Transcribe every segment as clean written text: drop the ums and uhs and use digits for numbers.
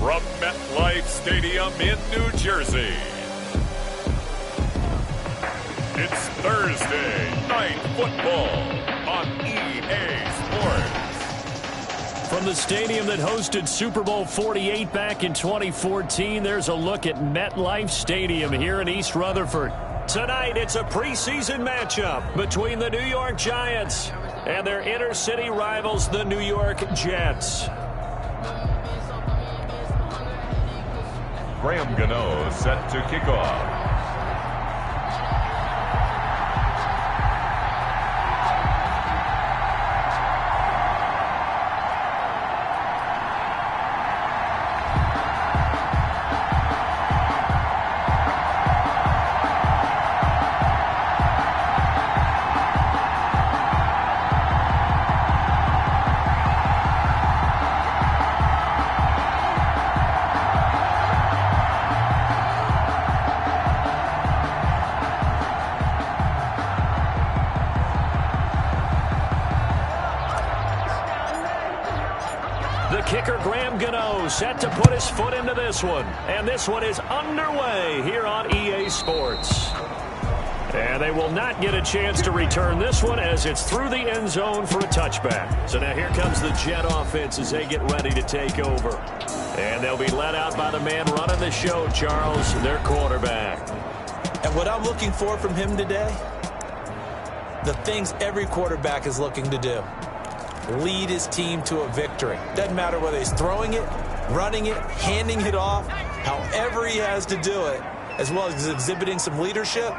from MetLife Stadium in New Jersey. It's Thursday Night Football on EA Sports. From the stadium that hosted Super Bowl 48 back in 2014, there's a look at MetLife Stadium here in East Rutherford. Tonight, it's a preseason matchup between the New York Giants and their inner-city rivals, the New York Jets. Graham Gano set to kick off. Kicker Graham Gano set to put his foot into this one. And this one is underway here on EA Sports. And they will not get a chance to return this one as it's through the end zone for a touchback. So now here comes the Jet offense as they get ready to take over. And they'll be led out by the man running the show, Charles, their quarterback. And what I'm looking for from him today, the things every quarterback is looking to do. Lead his team to a victory. Doesn't matter whether he's throwing it, running it, handing it off, however he has to do it, as well as exhibiting some leadership,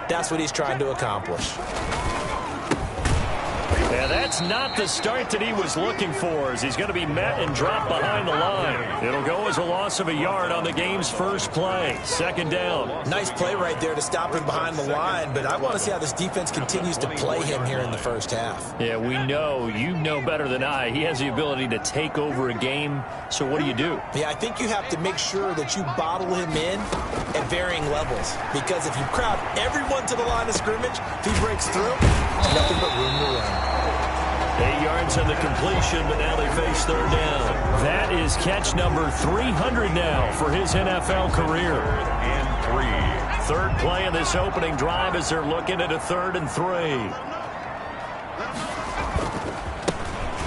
that's what he's trying to accomplish. Yeah, that's not the start that he was looking for, as he's going to be met and dropped behind the line. It'll go as a loss of a yard on the game's first play. Second down. Nice play right there to stop him behind the line, but I want to see how this defense continues to play him here in the first half. Yeah, we know, you know better than I, he has the ability to take over a game, so what do you do? Yeah, I think you have to make sure that you bottle him in at varying levels, because if you crowd everyone to the line of scrimmage, if he breaks through, there's nothing but room to run. 8 yards on the completion, but now they face third down. That is catch number 300 now for his NFL career. And 3. Third play in this opening drive as they're looking at a 3rd and 3.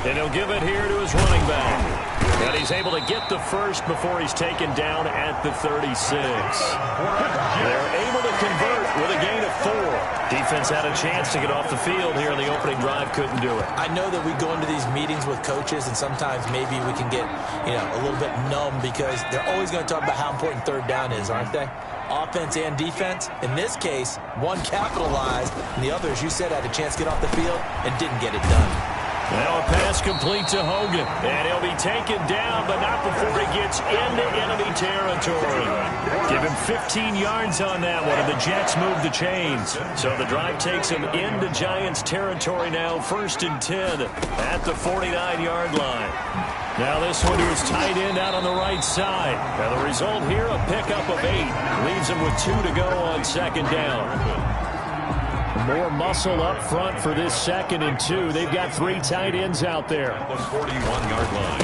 And he'll give it here to his running back. And he's able to get the first before he's taken down at the 36. They're able to convert with a gain of 4. Defense had a chance to get off the field here in the opening drive, couldn't do it. I know that we go into these meetings with coaches, and sometimes maybe we can get, a little bit numb because they're always going to talk about how important third down is, aren't they? Offense and defense. In this case, one capitalized, and the other, as you said, had a chance to get off the field and didn't get it done. Now a pass complete to Hogan. And he'll be taken down, but not before he gets into enemy territory. Give him 15 yards on that one, and the Jets move the chains. So the drive takes him into Giants territory now, 1st and 10 at the 49-yard line. Now this one to his tight end out on the right side. Now the result here, a pickup of 8. Leaves him with 2 to go on second down. More muscle up front for this 2nd and 2. They've got 3 tight ends out there. The 41-yard line.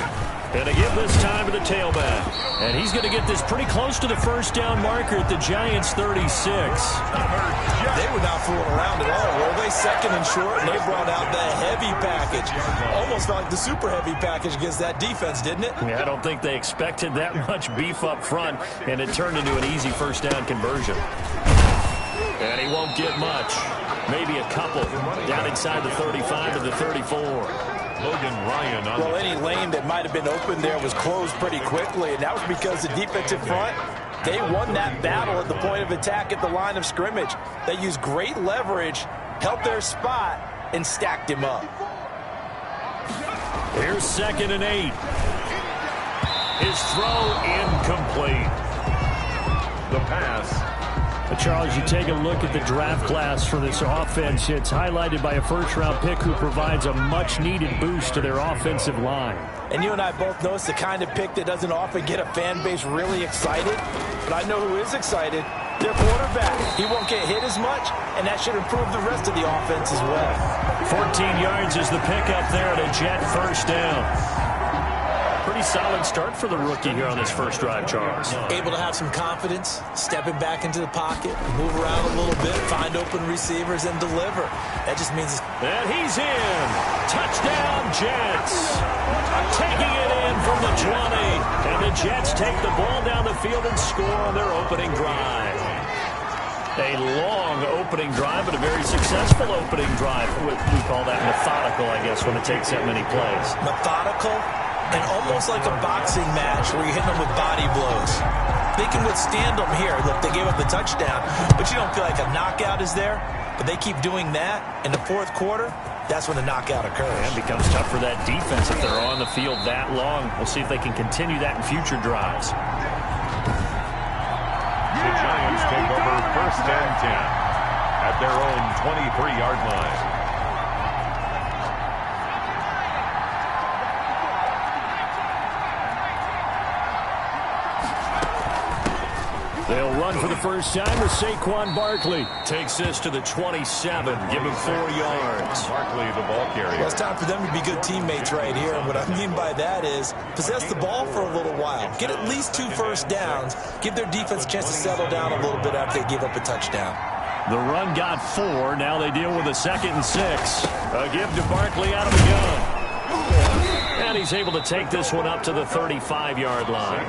And they give this time to the tailback. And he's going to get this pretty close to the first down marker at the Giants' 36. They were not fooling around at all, were they? 2nd and short, and they brought out the heavy package. Almost felt like the super heavy package against that defense, didn't it? Yeah, I don't think they expected that much beef up front, and it turned into an easy first down conversion. And he won't get much. Maybe a couple down inside the 35 to the 34. Logan Ryan on. Well, any lane that might have been open there was closed pretty quickly, and that was because the defensive front, they won that battle at the point of attack at the line of scrimmage. They used great leverage, held their spot, and stacked him up. Here's 2nd and 8. His throw incomplete. The pass. Charles, you take a look at the draft class for this offense. It's highlighted by a first-round pick who provides a much-needed boost to their offensive line. And you and I both know it's the kind of pick that doesn't often get a fan base really excited. But I know who is excited. Their quarterback. He won't get hit as much, and that should improve the rest of the offense as well. 14 yards is the pickup there at a Jet first down. pretty solid start for the rookie here on this first drive, Charles. Able to have some confidence, stepping back into the pocket, move around a little bit, find open receivers, and deliver. That just means... And he's in. Touchdown, Jets. Taking it in from the 20. And the Jets take the ball down the field and score on their opening drive. A long opening drive, but a very successful opening drive. We call that methodical, I guess, when it takes that many plays. Methodical and almost like a boxing match where you're hitting them with body blows. They can withstand them here. Look, they gave up the touchdown, but you don't feel like a knockout is there. But they keep doing that in the fourth quarter. That's when the knockout occurs. And it becomes tough for that defense if they're on the field that long. We'll see if they can continue that in future drives. The Giants take over first and 10 at their own 23-yard line. They'll run for the first time with Saquon Barkley. Takes this to the 27. Give him 4 yards. Barkley, the ball carrier. Well, it's time for them to be good teammates right here. And what I mean by that is possess the ball for a little while. Get at least 2 first downs. Give their defense a chance to settle down a little bit after they give up a touchdown. The run got 4. Now they deal with a 2nd and 6. A give to Barkley out of the gun. And he's able to take this one up to the 35-yard line.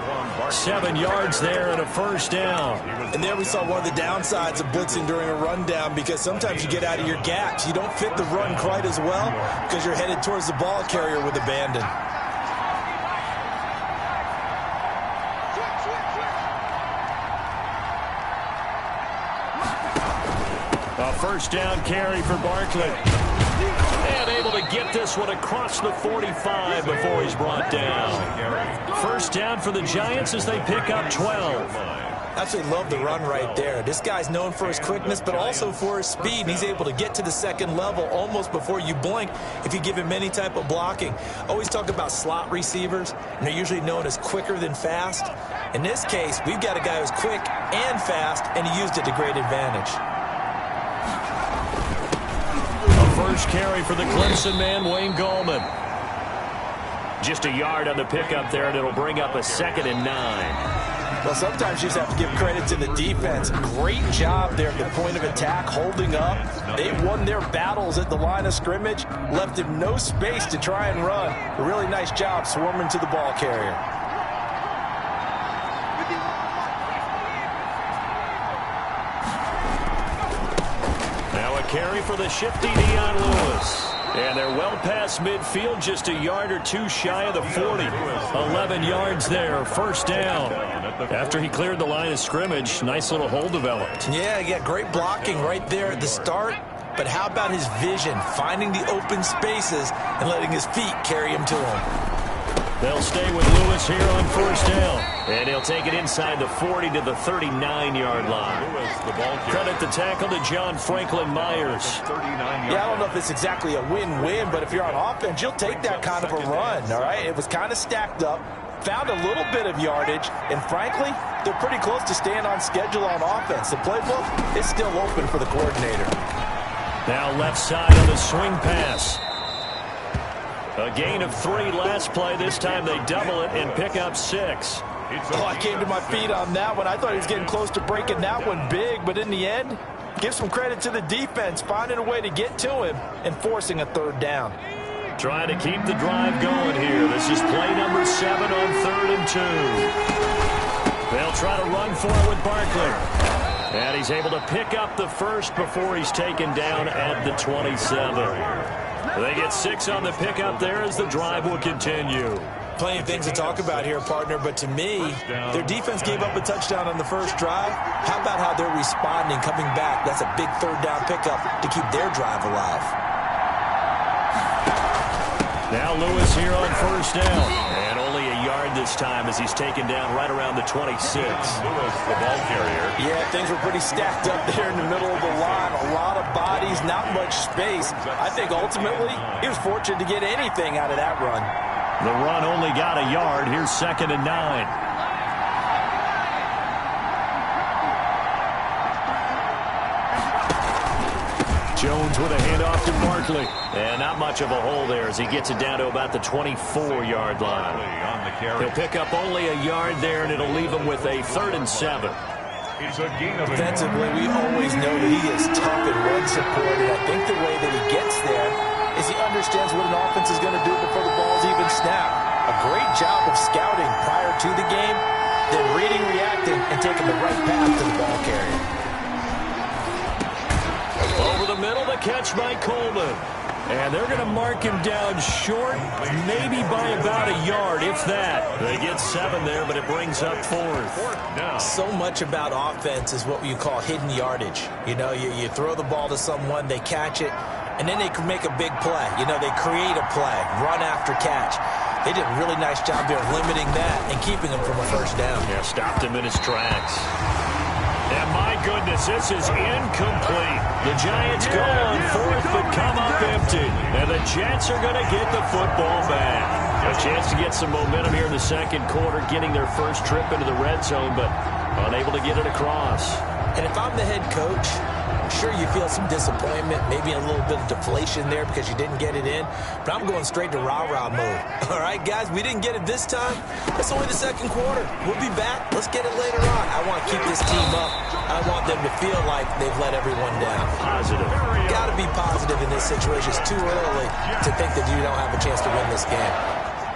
7 yards there and a first down. And there we saw one of the downsides of blitzing during a rundown, because sometimes you get out of your gaps. You don't fit the run quite as well because you're headed towards the ball carrier with abandon. A first down carry for Barkley. And able to get this one across the 45 before he's brought down. First down for the Giants as they pick up 12. Absolutely love the run right there. This guy's known for his quickness, but also for his speed. And he's able to get to the second level almost before you blink if you give him any type of blocking. Always talk about slot receivers, and they're usually known as quicker than fast. In this case, we've got a guy who's quick and fast, and he used it to great advantage. First carry for the Clemson man, Wayne Gallman. Just a yard on the pickup there, and it'll bring up a 2nd and 9. Well, sometimes you just have to give credit to the defense. Great job there at the point of attack, holding up. They won their battles at the line of scrimmage, left him no space to try and run. A really nice job swarming to the ball carrier. Carry for the shifty Dion Lewis. And they're well past midfield, just a yard or 2 shy of the 40. 11 yards there, first down. After he cleared the line of scrimmage, nice little hole developed. Yeah, great blocking right there at the start. But how about his vision, finding the open spaces and letting his feet carry him to him? They'll stay with Lewis here on first down. And he'll take it inside the 40 to the 39-yard line. Credit the tackle to John Franklin Myers. Yeah, I don't know if it's exactly a win-win, but if you're on offense, you'll take that kind of a run, all right? It was kind of stacked up, found a little bit of yardage, and frankly, they're pretty close to staying on schedule on offense. The playbook is still open for the coordinator. Now left side on the swing pass. A gain of 3 last play. This time they double it and pick up 6. Oh, I came to my feet on that one. I thought he was getting close to breaking that one big, but in the end, give some credit to the defense, finding a way to get to him and forcing a 3rd down. Trying to keep the drive going here. This is play number 7 on 3rd and 2. They'll try to run for it with Barkley. And he's able to pick up the first before he's taken down at the 27. They get 6 on the pickup there as the drive will continue. Plenty of things to talk about here, partner, but to me, their defense gave up a touchdown on the first drive. How about how they're responding, coming back? That's a big 3rd down pickup to keep their drive alive. Now Lewis here on first down. And only a yard this time as he's taken down right around the 26. Lewis, the ball carrier. Yeah, things were pretty stacked up there in the middle of the line. A lot of bodies, not much space. I think ultimately he was fortunate to get anything out of that run. The run only got a yard. Here's 2nd and 9. Jones with a handoff to Barkley. And not much of a hole there as he gets it down to about the 24-yard line. He'll pick up only a yard there, and it'll leave him with a 3rd and 7. Defensively, we always know that he is tough and run support, and I think the way that he gets there is he understands what an offense is going to do before the ball's even snapped. A great job of scouting prior to the game, then reading, reacting, and taking the right path to the ball carrier. Over the middle, the catch by Coleman. And they're going to mark him down short, maybe by about a yard, if that. They get 7 there, but it brings up 4th. So much about offense is what you call hidden yardage. You know, you throw the ball to someone, they catch it, and then they can make a big play. You know, they create a play, run after catch. They did a really nice job there of limiting that and keeping him from a first down. Yeah, stopped him in his tracks. And my goodness, this is incomplete. The Giants go on 4th but come up empty. And the Jets are going to get the football back. A chance to get some momentum here in the second quarter, getting their first trip into the red zone, but unable to get it across. And if I'm the head coach, I'm sure you feel some disappointment, maybe a little bit of deflation there because you didn't get it in. But I'm going straight to rah-rah mode. All right, guys, we didn't get it this time. It's only the second quarter. We'll be back. Let's get it later on. I want to keep this team up. I want them to feel like they've let everyone down. Positive. Got to be positive in this situation. It's too early to think that you don't have a chance to win this game.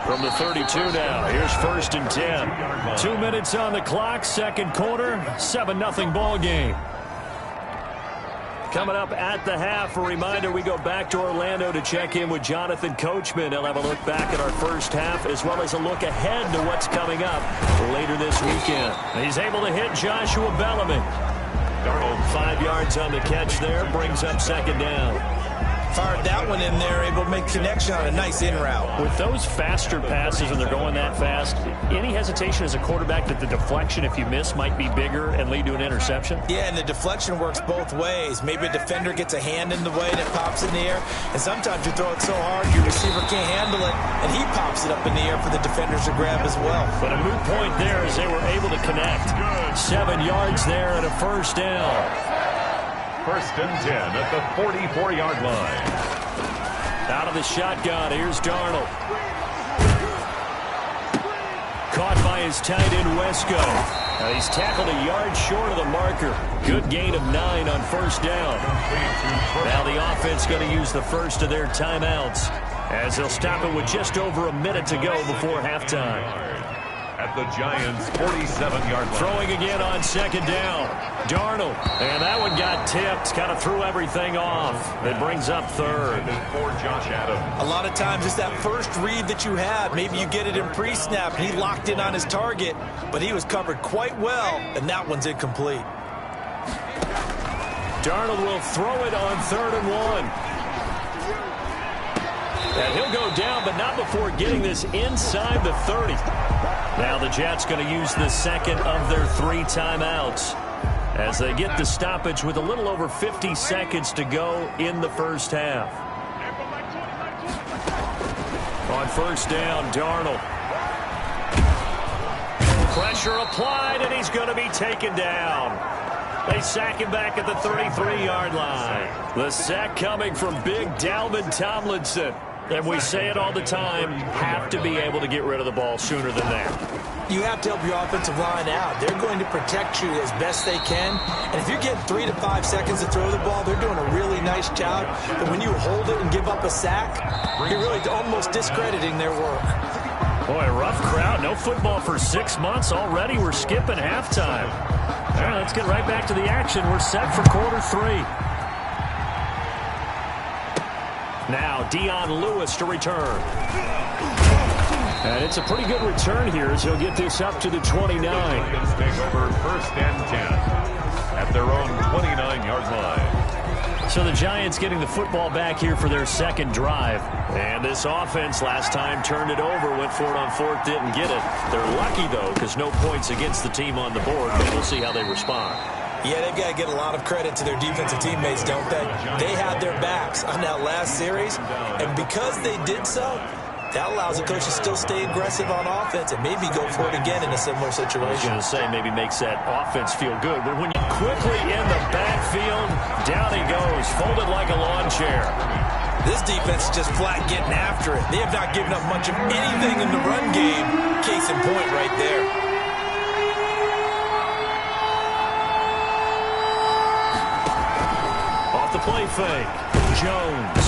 From the 32 now, here's 1st and 10. 2 minutes on the clock, second quarter, 7-0 ball game. Coming up at the half, a reminder, we go back to Orlando to check in with Jonathan Coachman. He'll have a look back at our first half as well as a look ahead to what's coming up later this weekend. He's able to hit Joshua Bellamy. Darnold 5 yards on the catch there, brings up 2nd down. Fired that one in there, able to make connection on a nice in route. With those faster passes and they're going that fast, any hesitation as a quarterback that the deflection, if you miss, might be bigger and lead to an interception? Yeah, and the deflection works both ways. Maybe a defender gets a hand in the way and it pops in the air, and sometimes you throw it so hard your receiver can't handle it, and he pops it up in the air for the defenders to grab as well. But a moot point there as they were able to connect. 7 yards there and a first down. 1st and 10 at the 44-yard line. Out of the shotgun, here's Darnold. Caught by his tight end, Wesco. He's tackled a yard short of the marker. Good gain of 9 on first down. Now the offense going to use the first of their timeouts as they'll stop it with just over a minute to go before halftime. At the Giants' 47-yard line. Throwing again on 2nd down. Darnold. And that one got tipped. Kind of threw everything off. It brings up 3rd. For Josh Adams. A lot of times it's that first read that you have. Maybe you get it in pre-snap. He locked in on his target, but he was covered quite well, and that one's incomplete. Darnold will throw it on 3rd and 1. And he'll go down, but not before getting this inside the 30. Now the Jets going to use the second of their 3 timeouts as they get the stoppage with a little over 50 seconds to go in the first half. On first down, Darnold. Pressure applied, and he's going to be taken down. They sack him back at the 33-yard line. The sack coming from big Dalvin Tomlinson. And we say it all the time, have to be able to get rid of the ball sooner than that. You have to help your offensive line out. They're going to protect you as best they can. And if you're getting 3 to 5 seconds to throw the ball, they're doing a really nice job. But when you hold it and give up a sack, you're really almost discrediting their work. Boy, rough crowd. No football for 6 months already. We're skipping halftime. All right, let's get right back to the action. We're set for quarter 3. Now, Dion Lewis to return. And it's a pretty good return here as he'll get this up to the 29. Lions take over 1st and 10 at their own 29-yard line. So the Giants getting the football back here for their second drive. And this offense last time turned it over, went for it on 4th, didn't get it. They're lucky, though, because no points against the team on the board, but we'll see how they respond. Yeah, they've got to get a lot of credit to their defensive teammates, don't they? They had their backs on that last series, and because they did so, That allows the coach to still stay aggressive on offense and maybe go for it again in a similar situation. I was going to say maybe makes that offense feel good. But when you quickly in the backfield, down he goes, folded like a lawn chair. This defense is just flat getting after it. They have not given up much of anything in the run game. Case in point right there. Off the play fake. Jones.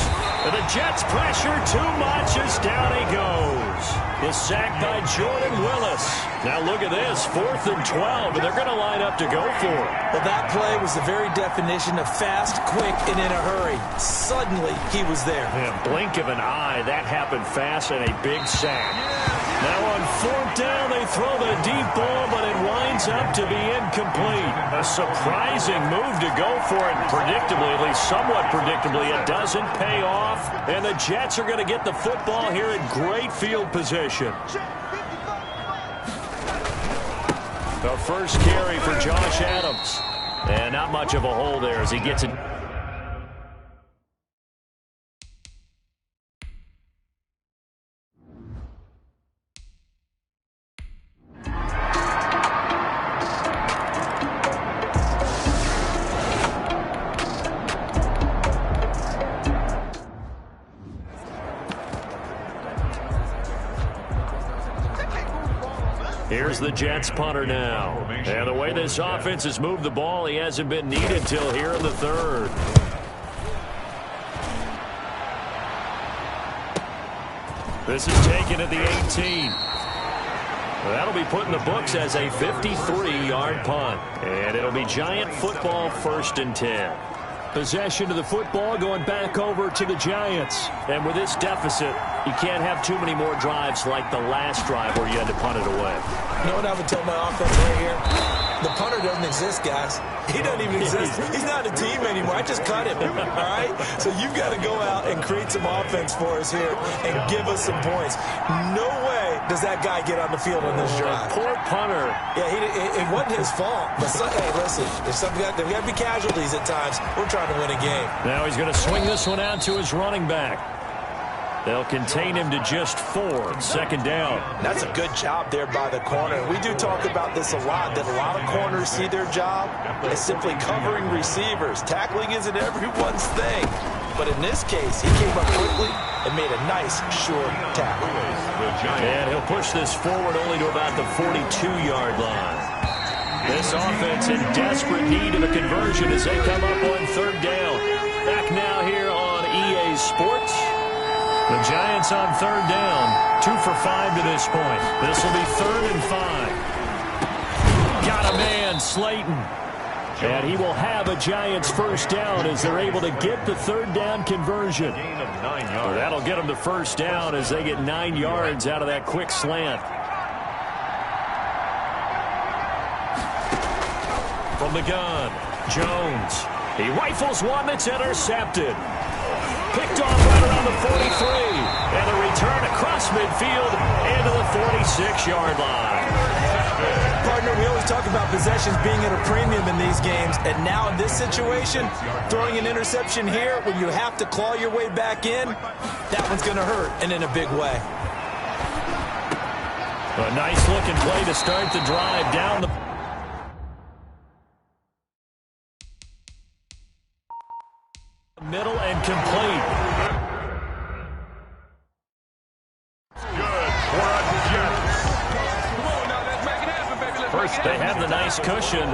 And the Jets pressure too much as down he goes. The sack by Jordan Willis. Now look at this, 4th and 12, and they're going to line up to go for it. Well, that play was the very definition of fast, quick, and in a hurry. Suddenly, he was there. Yeah, blink of an eye, that happened fast and a big sack. Now on 4th down, they throw the deep ball, but it winds up to be incomplete. A surprising move to go for it. Predictably, at least somewhat predictably, it doesn't pay off. And the Jets are going to get the football here in great field position. The first carry for Josh Adams. And not much of a hole there as he gets it. Here's the Jets punter now. And the way this offense has moved the ball, he hasn't been needed till here in the 3rd. This is taken at the 18. That'll be put in the books as a 53-yard punt. And it'll be Giant football 1st and 10. Possession of the football going back over to the Giants. And with this deficit, you can't have too many more drives like the last drive where you had to punt it away. You know what I would tell my offense right here? The punter doesn't exist, guys. He doesn't even exist. He's not a team anymore. I just cut him, all right? So you've got to go out and create some offense for us here and give us some points. No way does that guy get on the field on this drive. Poor punter. Yeah, it wasn't his fault. But hey, listen, there's got to be casualties at times. We're trying to win a game. Now he's going to swing this one out to his running back. They'll contain him to just 4. 2nd down. That's a good job there by the corner. We do talk about this a lot, that a lot of corners see their job as simply covering receivers. Tackling isn't everyone's thing. But in this case, he came up quickly and made a nice, short tackle. And he'll push this forward only to about the 42-yard line. This offense in desperate need of a conversion as they come up on 3rd down. Back now here on EA Sports. The Giants on 3rd down, 2 for 5 to this point. This will be 3rd and 5. Got a man, Slayton. And he will have a Giants 1st down as they're able to get the 3rd down conversion. That'll get them the 1st down as they get 9 yards out of that quick slant. From the gun, Jones. He rifles one that's intercepted. Picked off right around the 43. And a return across midfield into the 46-yard line. Partner, we always talk about possessions being at a premium in these games. And now in this situation, throwing an interception here when you have to claw your way back in, that one's going to hurt, and in a big way. A nice-looking play to start the drive down the... middle and complete. Good for a Jets. First, they have the nice cushion.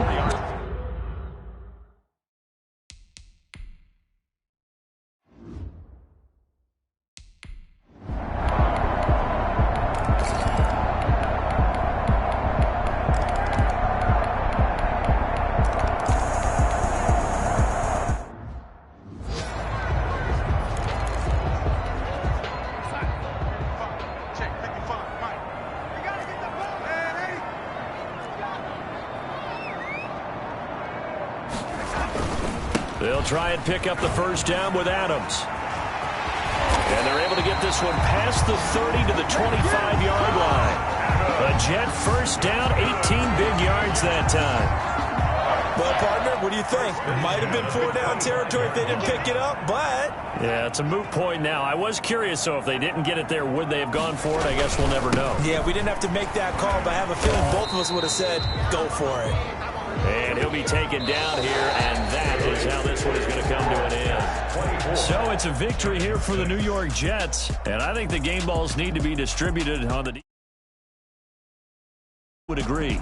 They'll try and pick up the 1st down with Adams. And they're able to get this one past the 30 to the 25-yard line. A Jet 1st down, 18 big yards that time. Well, partner, what do you think? Might have been 4-down territory if they didn't pick it up, but... Yeah, it's a moot point now. I was curious, so if they didn't get it there, would they have gone for it? I guess we'll never know. Yeah, we didn't have to make that call, but I have a feeling both of us would have said, go for it. And he'll be taken down here, and that is how this one is going to come to an end. So it's a victory here for the New York Jets, and I think the game balls need to be distributed on the... would agree.